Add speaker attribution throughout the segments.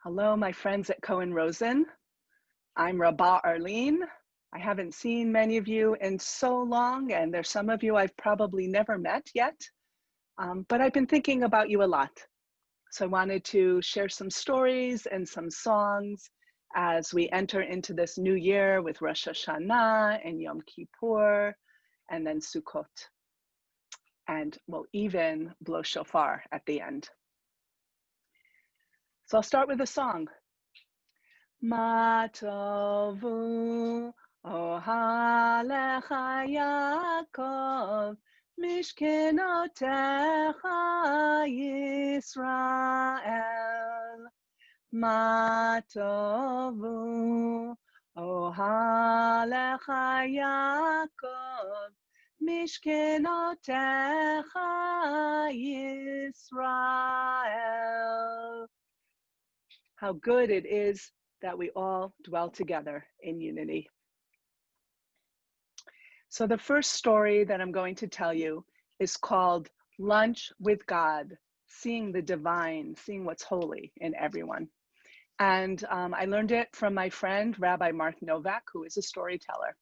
Speaker 1: Hello, my friends at Cohen Rosen. I'm Rabbah Arlene. I haven't seen many of you in so long, and there's some of you I've probably never met yet, but I've been thinking about you a lot. So I wanted to share some stories and some songs as we enter into this new year with Rosh Hashanah and Yom Kippur, and then Sukkot. And we'll even blow shofar at the end. So I'll start with a song. Ma tovu ohalecha Yaakov mishkenotecha Yisrael. Ma tovu ohalecha Yaakov mishkenotecha Yisrael. How good it is that we all dwell together in unity. So the first story that I'm going to tell you is called Lunch with God, seeing the divine, seeing what's holy in everyone. And I learned it from my friend, Rabbi Mark Novak, who is a storyteller.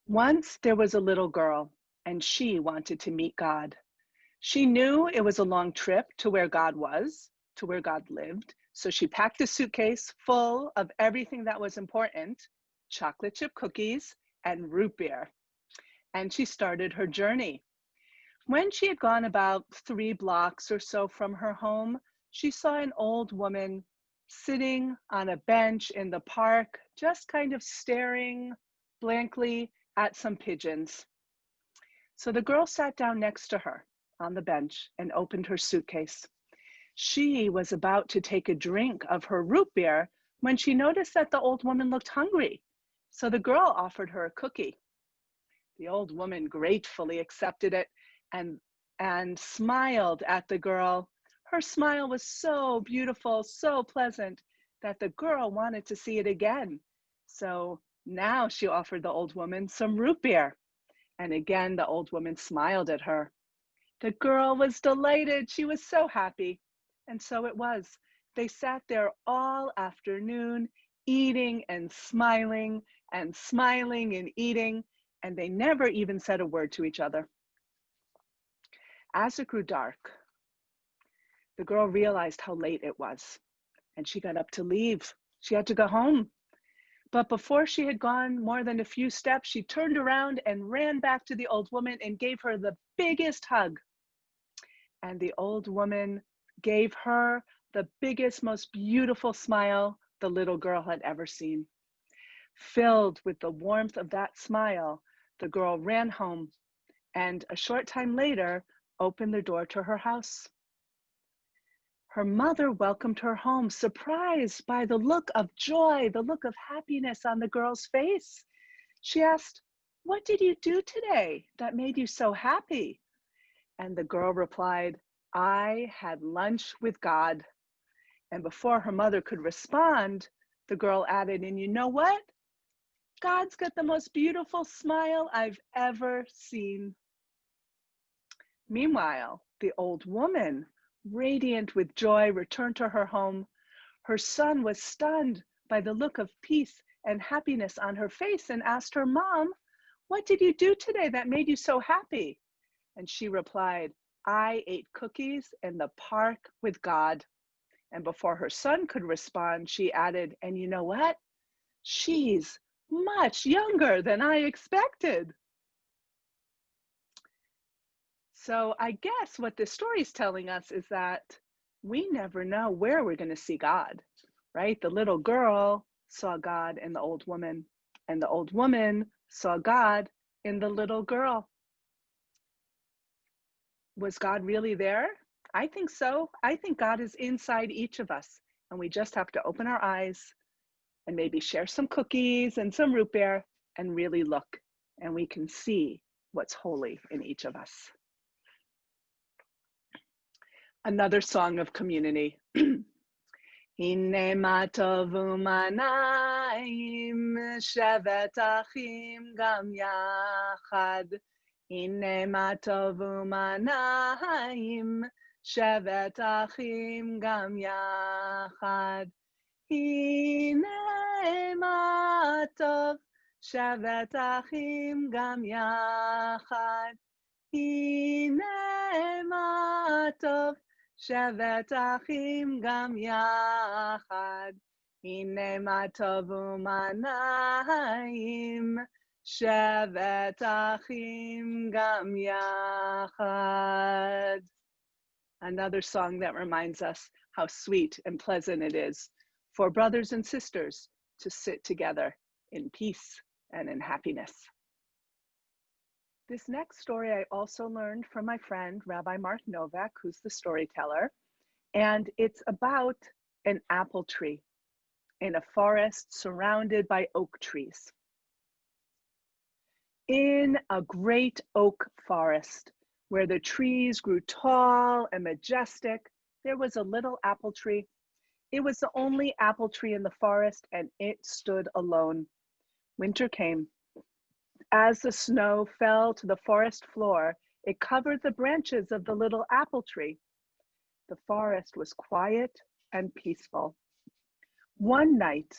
Speaker 1: Once there was a little girl, and she wanted to meet God. She knew it was a long trip to where God was, to where God lived. So she packed a suitcase full of everything that was important, chocolate chip cookies and root beer. And she started her journey. When she had gone about 3 blocks or so from her home, she saw an old woman sitting on a bench in the park, just kind of staring blankly at some pigeons. So the girl sat down next to her on the bench and opened her suitcase. She was about to take a drink of her root beer when she noticed that the old woman looked hungry. So the girl offered her a cookie. The old woman gratefully accepted it and smiled at the girl. Her smile was so beautiful, so pleasant, that the girl wanted to see it again. So now she offered the old woman some root beer. And again, the old woman smiled at her. The girl was delighted. She was so happy. And so it was. They sat there all afternoon, eating and smiling and eating, and they never even said a word to each other. As it grew dark, the girl realized how late it was, and she got up to leave. She had to go home. But before she had gone more than a few steps, she turned around and ran back to the old woman and gave her the biggest hug. And the old woman gave her the biggest, most beautiful smile the little girl had ever seen. Filled with the warmth of that smile, the girl ran home and a short time later opened the door to her house. Her mother welcomed her home, surprised by the look of joy, the look of happiness on the girl's face. She asked, "What did you do today that made you so happy?" And the girl replied, "I had lunch with God." And before her mother could respond, the girl added, "And you know what? God's got the most beautiful smile I've ever seen." Meanwhile, the old woman, radiant with joy, returned to her home. Her son was stunned by the look of peace and happiness on her face and asked her, "Mom, what did you do today that made you so happy?" And she replied, "I ate cookies in the park with God." And before her son could respond, she added, "And you know what? She's much younger than I expected." So I guess what this story is telling us is that we never know where we're going to see God, right? The little girl saw God in the old woman, and the old woman saw God in the little girl. Was God really there? I think so. I think God is inside each of us, and we just have to open our eyes and maybe share some cookies and some root beer and really look, and we can see what's holy in each of us. Another song of community. Hine ma tovu manayim shevet achim gam yachad. Hine ma tovu manayim שבת אחים גם יחד. הנה מה טוב, שבת אחים גם יחד. הנה מה טוב, שבת אחים גם יחד. הנה מה טוב ומה נעים, שבת אחים גם יחד. Another song that reminds us how sweet and pleasant it is for brothers and sisters to sit together in peace and in happiness. This next story I also learned from my friend, Rabbi Mark Novak, who's the storyteller, and it's about an apple tree in a forest surrounded by oak trees. In a great oak forest, where the trees grew tall and majestic, there was a little apple tree. It was the only apple tree in the forest, and it stood alone. Winter came. As the snow fell to the forest floor, it covered the branches of the little apple tree. The forest was quiet and peaceful. One night,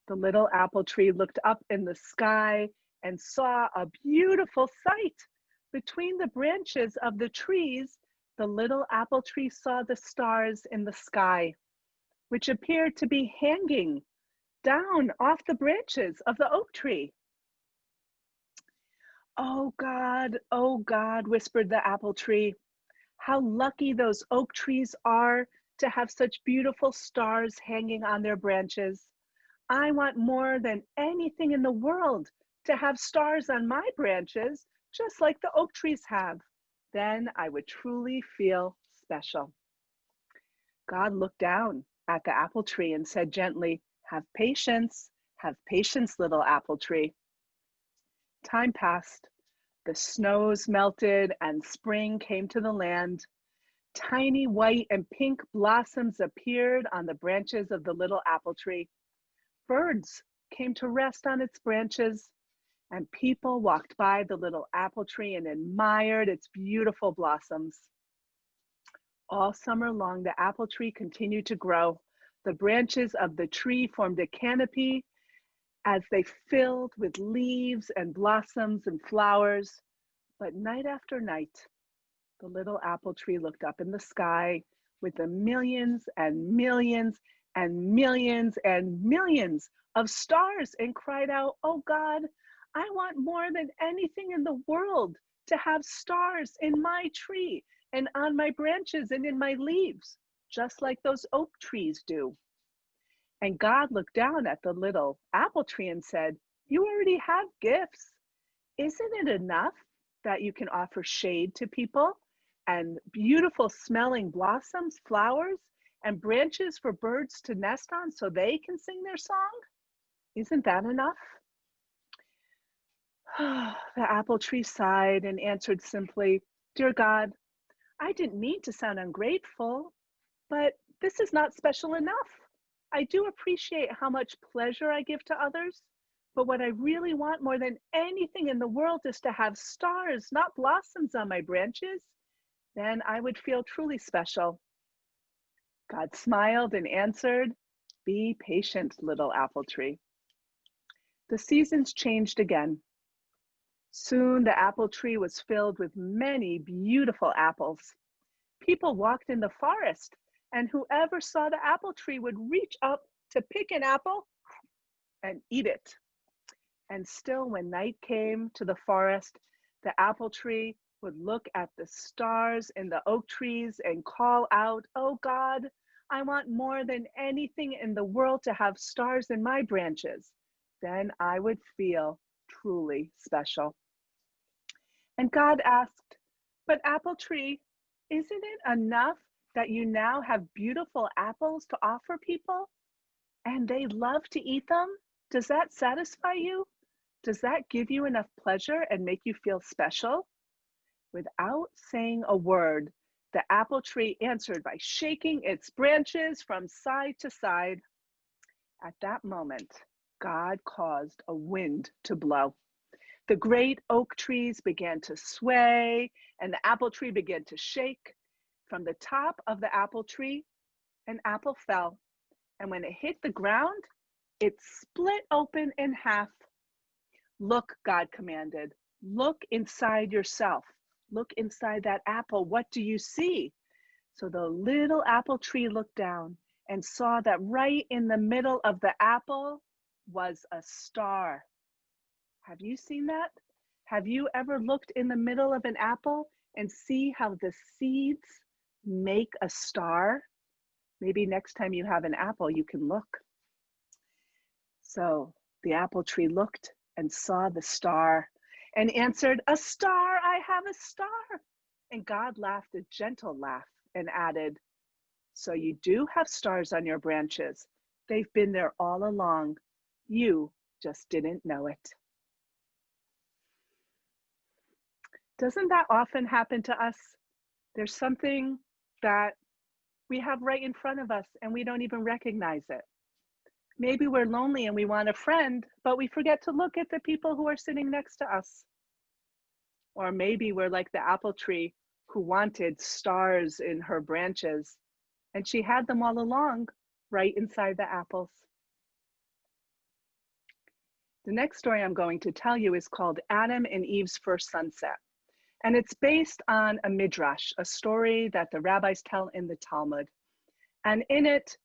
Speaker 1: the little apple tree looked up in the sky and saw a beautiful sight. Between the branches of the trees, the little apple tree saw the stars in the sky, which appeared to be hanging down off the branches of the oak tree. Oh God, whispered the apple tree. How lucky those oak trees are to have such beautiful stars hanging on their branches. I want more than anything in the world to have stars on my branches, just like the oak trees have. Then I would truly feel special. God looked down at the apple tree and said gently, have patience, little apple tree. Time passed. The snows melted and spring came to the land. Tiny white and pink blossoms appeared on the branches of the little apple tree. Birds came to rest on its branches, and people walked by the little apple tree and admired its beautiful blossoms. All summer long, the apple tree continued to grow. The branches of the tree formed a canopy as they filled with leaves and blossoms and flowers. But night after night, the little apple tree looked up in the sky with the millions and millions and millions and millions of stars and cried out, oh God, I want more than anything in the world to have stars in my tree and on my branches and in my leaves, just like those oak trees do. And God looked down at the little apple tree and said, you already have gifts. Isn't it enough that you can offer shade to people and beautiful smelling blossoms, flowers, and branches for birds to nest on so they can sing their song? Isn't that enough? The apple tree sighed and answered simply, dear God, I didn't mean to sound ungrateful, but this is not special enough. I do appreciate how much pleasure I give to others, but what I really want more than anything in the world is to have stars, not blossoms on my branches. Then I would feel truly special. God smiled and answered, be patient, little apple tree. The seasons changed again. Soon the apple tree was filled with many beautiful apples. People walked in the forest, and whoever saw the apple tree would reach up to pick an apple and eat it. And still, when night came to the forest, the apple tree would look at the stars in the oak trees and call out, oh God, I want more than anything in the world to have stars in my branches. Then I would feel truly special. And God asked, but apple tree, isn't it enough that you now have beautiful apples to offer people and they love to eat them? Does that satisfy you? Does that give you enough pleasure and make you feel special? Without saying a word, the apple tree answered by shaking its branches from side to side. At that moment, God caused a wind to blow. The great oak trees began to sway, and the apple tree began to shake, From the top of the apple tree, an apple fell, and when it hit the ground, it split open in half. Look, God commanded. Look inside yourself. Look inside that apple. What do you see? So the little apple tree looked down and saw that right in the middle of the apple was a star. Have you seen that? Have you ever looked in the middle of an apple and see how the seeds make a star? Maybe next time you have an apple, you can look. So the apple tree looked and saw the star and answered, "A star, I have a star." And God laughed a gentle laugh and added, "So you do have stars on your branches. They've been there all along. You just didn't know it." Doesn't that often happen to us? There's something that we have right in front of us and we don't even recognize it. Maybe we're lonely and we want a friend, but we forget to look at the people who are sitting next to us. Or maybe we're like the apple tree who wanted stars in her branches, and she had them all along, right inside the apples. The next story I'm going to tell you is called Adam and Eve's First Sunset. And it's based on a midrash, a story that the rabbis tell in the Talmud. And in it,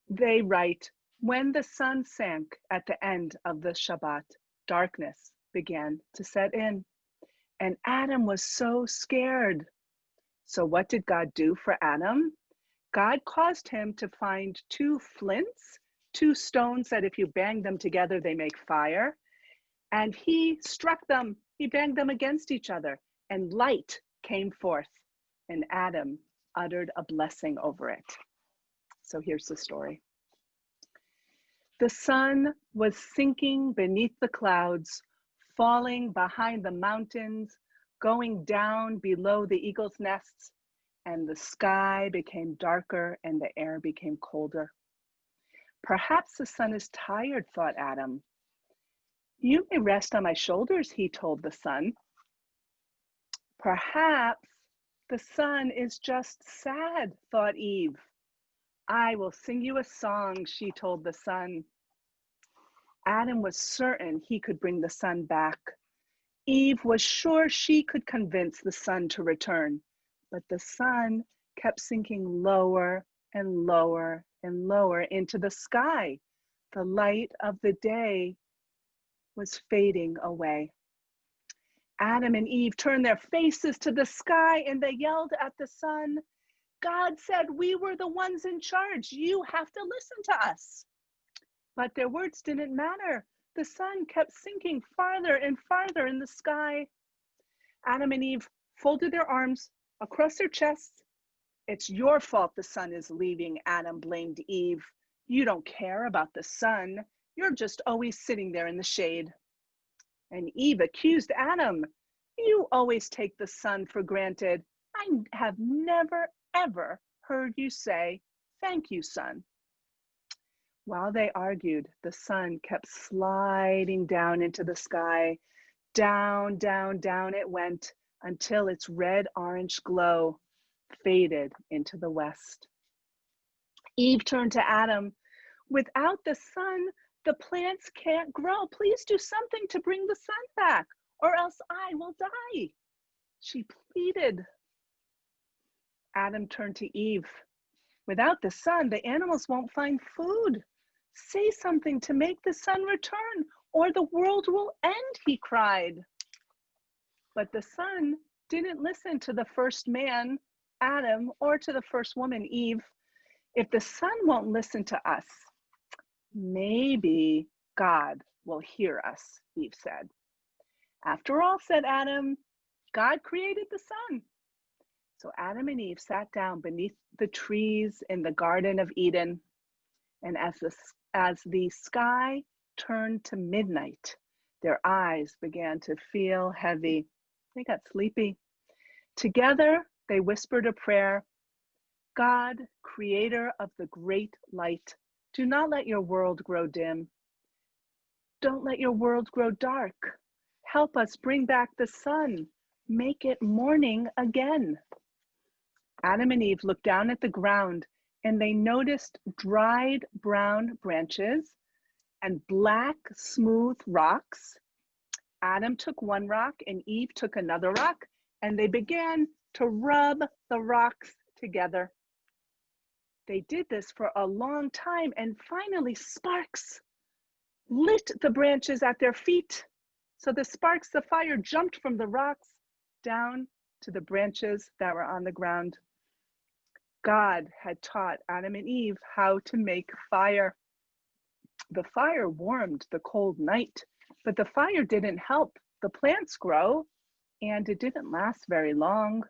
Speaker 1: they write, when the sun sank at the end of the Shabbat, darkness began to set in. And Adam was so scared. So what did God do for Adam? God caused him to find two flints, two stones that if you bang them together, they make fire. And he struck them, he banged them against each other, and light came forth. And Adam uttered a blessing over it. So here's the story. The sun was sinking beneath the clouds, falling behind the mountains, going down below the eagle's nests, and the sky became darker and the air became colder. Perhaps the sun is tired, thought Adam. You may rest on my shoulders, he told the sun. Perhaps the sun is just sad, thought Eve. I will sing you a song, she told the sun. Adam was certain he could bring the sun back. Eve was sure she could convince the sun to return, but the sun kept sinking lower and lower and lower into the sky. The light of the day was fading away. Adam and Eve turned their faces to the sky and they yelled at the sun, God said we were the ones in charge. You have to listen to us. But their words didn't matter. The sun kept sinking farther and farther in the sky. Adam and Eve folded their arms across their chests. It's your fault the sun is leaving, Adam blamed Eve. You don't care about the sun. You're just always sitting there in the shade. And Eve accused Adam. You always take the sun for granted. I have never, ever heard you say, thank you, sun. While they argued, the sun kept sliding down into the sky. Down, down, down it went until its red-orange glow faded into the west. Eve turned to Adam. Without the sun, the plants can't grow. Please do something to bring the sun back, or else I will die, she pleaded. Adam turned to Eve. Without the sun, the animals won't find food. Say something to make the sun return, or the world will end, he cried. But the sun didn't listen to the first man, Adam, or to the first woman, Eve. If the sun won't listen to us, maybe God will hear us, Eve said. After all, said Adam, God created the sun. So Adam and Eve sat down beneath the trees in the Garden of Eden. And as the sky turned to midnight, their eyes began to feel heavy. They got sleepy. Together, they whispered a prayer. God, creator of the great light, do not let your world grow dim. Don't let your world grow dark. Help us bring back the sun. Make it morning again. Adam and Eve looked down at the ground and they noticed dried brown branches and black, smooth rocks. Adam took one rock and Eve took another rock, and they began to rub the rocks together. They did this for a long time, and finally sparks lit the branches at their feet. So the sparks, the fire jumped from the rocks down to the branches that were on the ground. God had taught Adam and Eve how to make fire. The fire warmed the cold night, but the fire didn't help the plants grow, and it didn't last very long.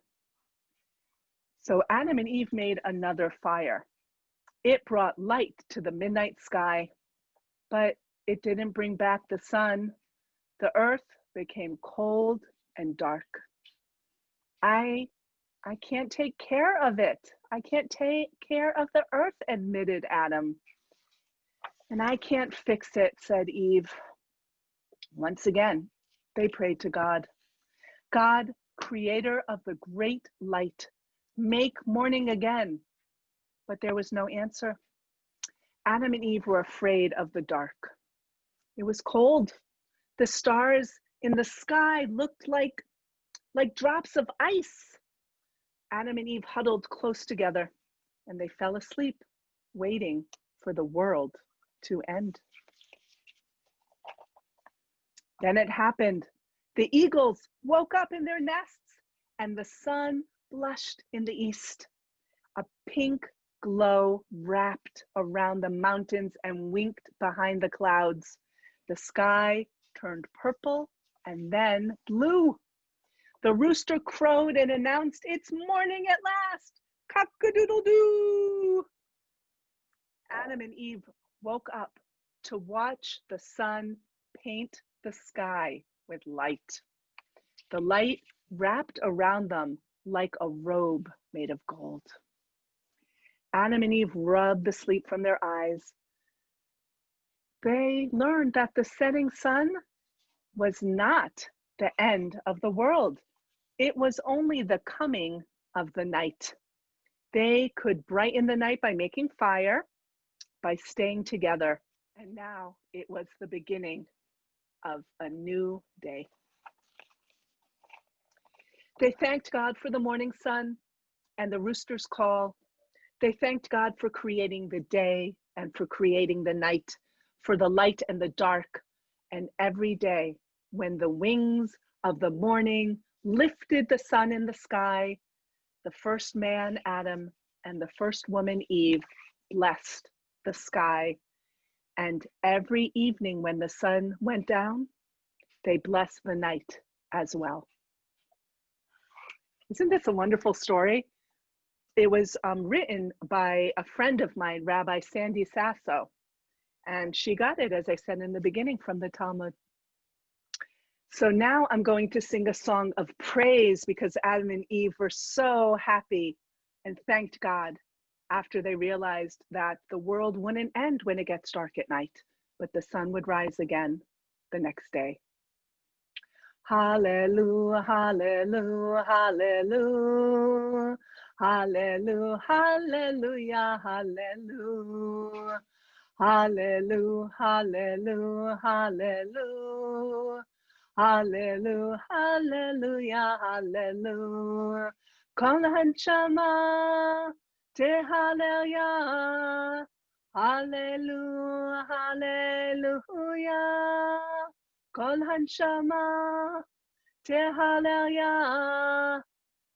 Speaker 1: So Adam and Eve made another fire. It brought light to the midnight sky, but it didn't bring back the sun. The earth became cold and dark. I can't take care of it. I can't take care of the earth, admitted Adam. And I can't fix it, said Eve. Once again, they prayed to God. God, creator of the great light, make morning again. But there was no answer. Adam and Eve were afraid of the dark. It was cold. The stars in the sky looked like drops of ice. Adam and Eve huddled close together, and they fell asleep, waiting for the world to end. Then it happened. The eagles woke up in their nests, and the sun blushed in the east. A pink glow wrapped around the mountains and winked behind the clouds. The sky turned purple and then blue. The rooster crowed and announced, "It's morning at last! Cock-a-doodle-doo!" Adam and Eve woke up to watch the sun paint the sky with light. The light wrapped around them like a robe made of gold. Adam and Eve rubbed the sleep from their eyes. They learned that the setting sun was not the end of the world. It was only the coming of the night. They could brighten the night by making fire, by staying together. And now it was the beginning of a new day. They thanked God for the morning sun and the rooster's call. They thanked God for creating the day and for creating the night, for the light and the dark. And every day when the wings of the morning lifted the sun in the sky, the first man, Adam, and the first woman, Eve, blessed the sky. And every evening when the sun went down, they blessed the night as well. Isn't this a wonderful story? It was written by a friend of mine, Rabbi Sandy Sasso, and she got it, as I said in the beginning, from the Talmud. So now I'm going to sing a song of praise because Adam and Eve were so happy and thanked God after they realized that the world wouldn't end when it gets dark at night, but the sun would rise again the next day. Hallelujah, hallelujah, hallelujah, hallelujah, hallelujah, hallelujah, hallelujah, hallelujah, hallelujah, hallelujah, hallelujah, hallelujah. Kol hanshama tehallelujah, hallelujah, hallelujah. Kol hanshama tehallelujah,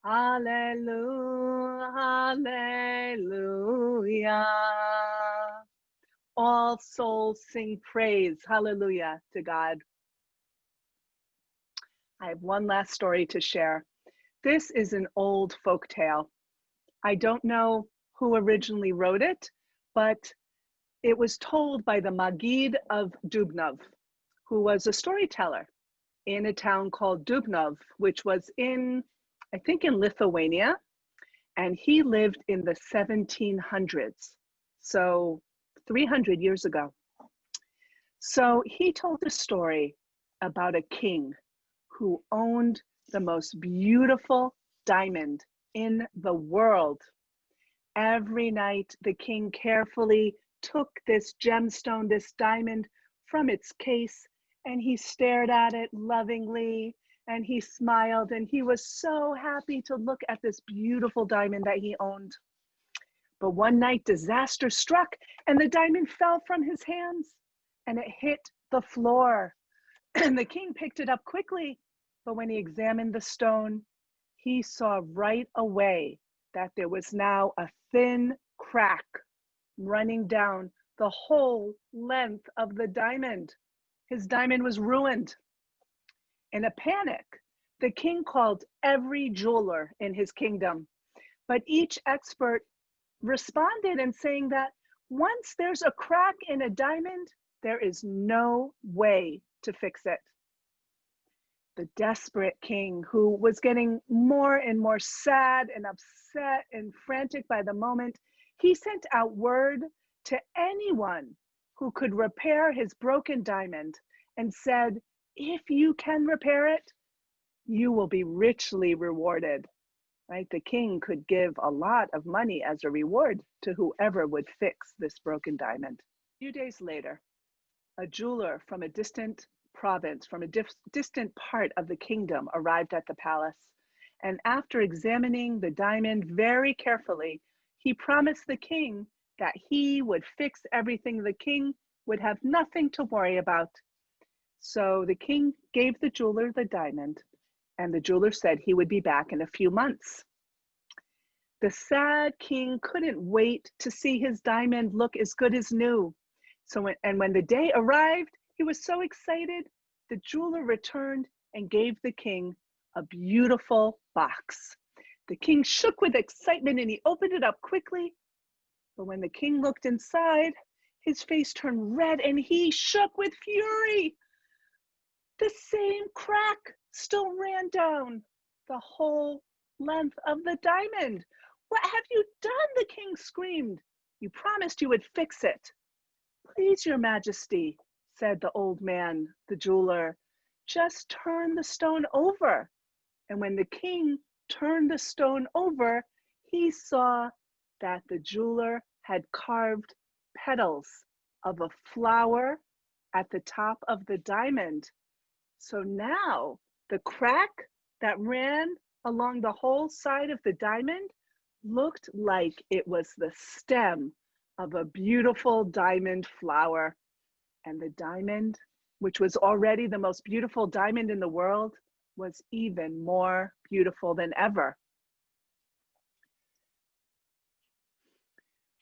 Speaker 1: hallelujah, hallelujah. All souls sing praise, hallelujah, to God. I have one last story to share. This is an old folk tale. I don't know who originally wrote it, but it was told by the Maggid of Dubnov, who was a storyteller in a town called Dubnov, which was in Lithuania, and he lived in the 1700s, so 300 years ago. So he told a story about a king who owned the most beautiful diamond in the world. Every night, the king carefully took this gemstone, this diamond, from its case, and he stared at it lovingly, and he smiled, and he was so happy to look at this beautiful diamond that he owned. But one night, disaster struck, and the diamond fell from his hands, and it hit the floor. And the king picked it up quickly, but when he examined the stone, he saw right away that there was now a thin crack running down the whole length of the diamond. His diamond was ruined. In a panic, the king called every jeweler in his kingdom, but each expert responded in saying that once there's a crack in a diamond, there is no way to fix it. The desperate king, who was getting more and more sad and upset and frantic by the moment, he sent out word to anyone who could repair his broken diamond and said, if you can repair it, you will be richly rewarded. Right? The king could give a lot of money as a reward to whoever would fix this broken diamond. A few days later, a jeweler from a distant province, from a distant part of the kingdom, arrived at the palace. And after examining the diamond very carefully, he promised the king that he would fix everything. The king would have nothing to worry about. So the king gave the jeweler the diamond, and the jeweler said he would be back in a few months. The sad king couldn't wait to see his diamond look as good as new. When the day arrived, he was so excited. The jeweler returned and gave the king a beautiful box. The king shook with excitement and he opened it up quickly. But when the king looked inside, his face turned red and he shook with fury. The same crack still ran down the whole length of the diamond. What have you done? The king screamed. You promised you would fix it. Please, your majesty, said the old man, the jeweler, just turn the stone over. And when the king turned the stone over, he saw that the jeweler had carved petals of a flower at the top of the diamond. So now the crack that ran along the whole side of the diamond looked like it was the stem of a beautiful diamond flower. And the diamond, which was already the most beautiful diamond in the world, was even more beautiful than ever.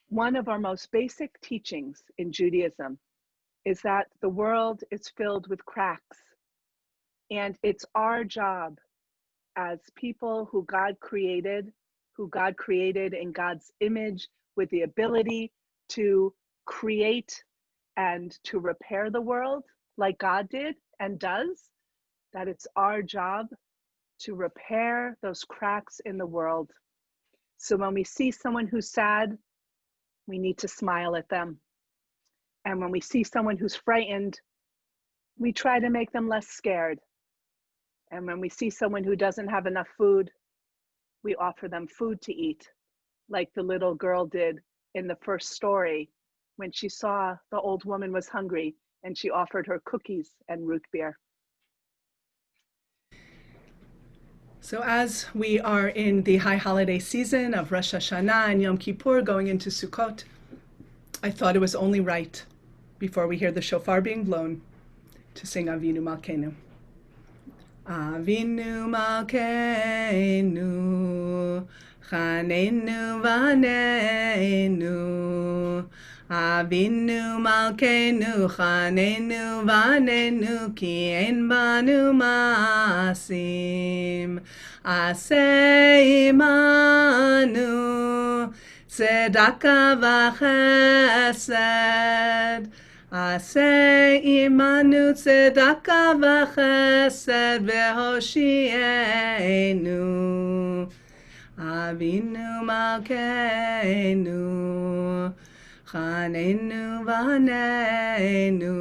Speaker 1: One of our most basic teachings in Judaism is that the world is filled with cracks, and it's our job as people who God created in God's image, with the ability to create and to repair the world like God did and does, that it's our job to repair those cracks in the world. So when we see someone who's sad, we need to smile at them. And when we see someone who's frightened, we try to make them less scared. And when we see someone who doesn't have enough food, we offer them food to eat, like the little girl did in the first story when she saw the old woman was hungry and she offered her cookies and root beer. So as we are in the high holiday season of Rosh Hashanah and Yom Kippur going into Sukkot, I thought it was only right, before we hear the shofar being blown, to sing Avinu Malkeinu. Avinu Malkeinu, Chanenu Vanenu, Avinu Malkeinu, Chanenu Vanenu, Ki en banu masim, Aseh imanu, Tzedakah v'chesed, Aseh imanu tzedakah v'chesed v'hoshienu. Avinu Malkeinu, Chanenu Vanenu,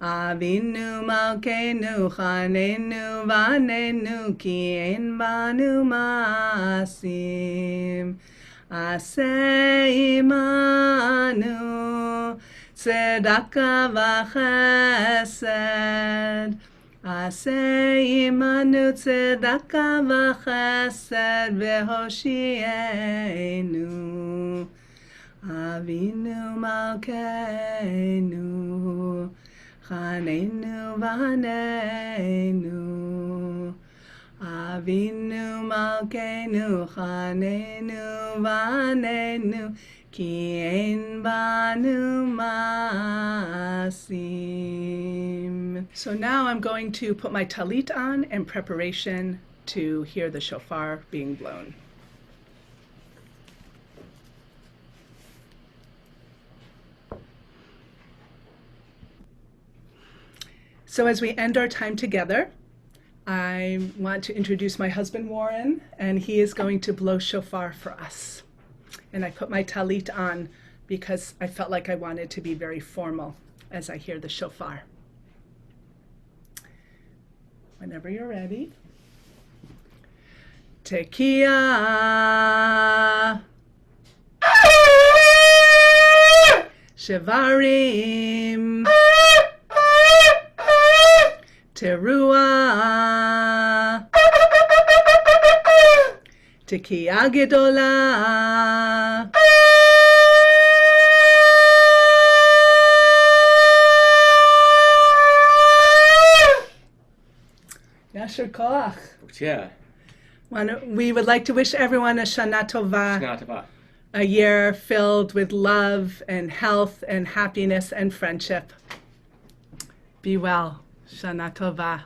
Speaker 1: Avinu Malkeinu Chanenu Vanenu Ki Ein Banu Maasim Aseh Imanu Tzedakah V'Chesed Aseh Imanu Tzedakah V'Chesed V'Hoshienu Avinu Malkeinu Chanenu Vanenu Avinu Malkeinu Chanenu Vanenu Ki Ein Banu Maasim. So now I'm going to put my talit on in preparation to hear the shofar being blown. So as we end our time together, I want to introduce my husband, Warren, and he is going to blow shofar for us. And I put my talit on because I felt like I wanted to be very formal as I hear the shofar. Whenever you're ready. Tekiah, Shevarim, Teruah, Tekiah Gedolah, Yasher Koach.
Speaker 2: Yeah.
Speaker 1: We would like to wish everyone a Shana Tova,
Speaker 2: Shana Tova.
Speaker 1: a year filled with love and health and happiness and friendship. Be well. Shana Tova.